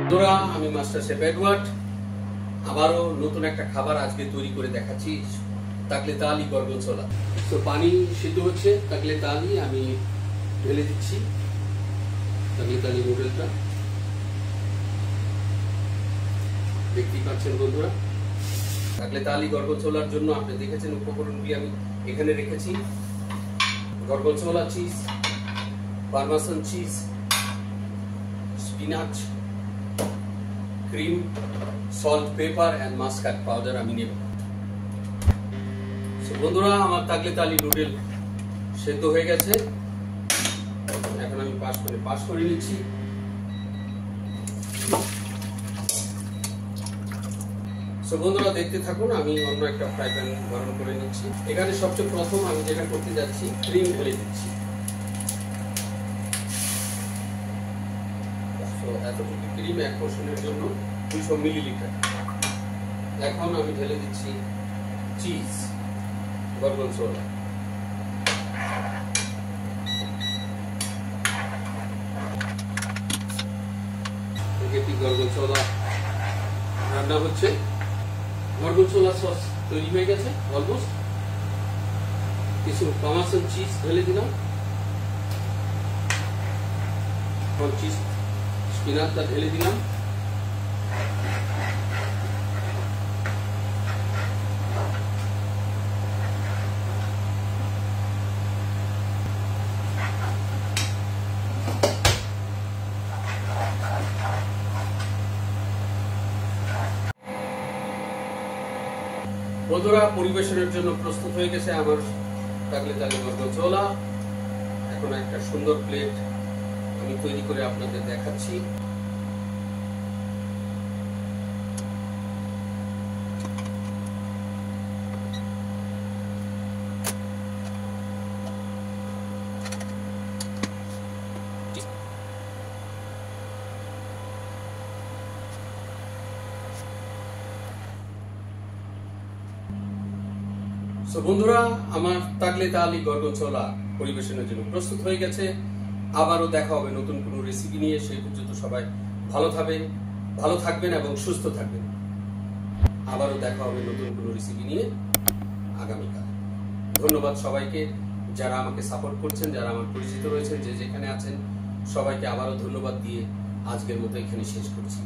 বন্ধুরা, আমি master chef Edward আবারও নতুন একটা খাবার আজকে তৈরি করে দেখাচ্ছি, তাকলেতা আলি গর্গনজোলা। তো পানি সিদ্ধ হচ্ছে, তাকলেতা আলি আমি ঢেলে দিচ্ছি। তাকলেতা আলি নুডলটা দেখতেই পাচ্ছেন বন্ধুরা। তাকলেতা আলি গর্গনজোলার জন্য আপনি দেখেছেন উপকরণগুলি আমি এখানে রেখেছি। Gorgonzola cheese, parmesan cheese, spinach, cream, salt, pepper and মাস্কাট পাউডার আমি নেব। বন্ধুরা, আমার তাকলেতা আলি নুডল সেদ্ধ হয়ে গেছে, এখন আমি পাশ করে নিচ্ছি। বন্ধুরা দেখতে থাকুন, আমি অন্য একটা ফ্রাই প্যান গরম করে নিচ্ছি। এখানে সবচেয়ে প্রথম আমি যেটা করতে যাচ্ছি, ক্রিম ঢেলে দিচ্ছি। এতটুকু ক্রিম এক পোর্শনের জন্য 200 মিলিলিটার। এখন আমি ঢেলে দিচ্ছি চিজ, গর্গনজোলা। গর্গনজোলা রান্না হচ্ছে। গর্গনজোলা সস তৈরি হয়ে গেছে অলমোস্ট। কিছু পারমেসান চিজ ঢেলে দিলাম, চিজ স্পিনাচটা ঢেলে দিলাম। বন্ধুরা, পরিবেশনের জন্য প্রস্তুত হয়ে গেছে আমার তাকলেতা আলি গর্গনজোলা। এখন একটা সুন্দর প্লেট আমি তৈরি করে আপনাদের দেখাচ্ছি। বন্ধুরা, আমার তাকলেতা আলি গর্গনজোলা পরিবেশনের জন্য প্রস্তুত হয়ে গেছে। আবারও দেখা হবে নতুন কোনো রেসিপি নিয়ে। সেই পর্যন্ত সবাই ভালো থাকবেন এবং সুস্থ থাকবেন। আবারও দেখা হবে নতুন কোনো রেসিপি নিয়ে আগামীকাল। ধন্যবাদ সবাইকে, যারা আমাকে সাপোর্ট করছেন, যারা আমার পরিচিত রয়েছেন, যে যেখানে আছেন, সবাইকে আবারও ধন্যবাদ দিয়ে আজকের মতো এখানে শেষ করছি।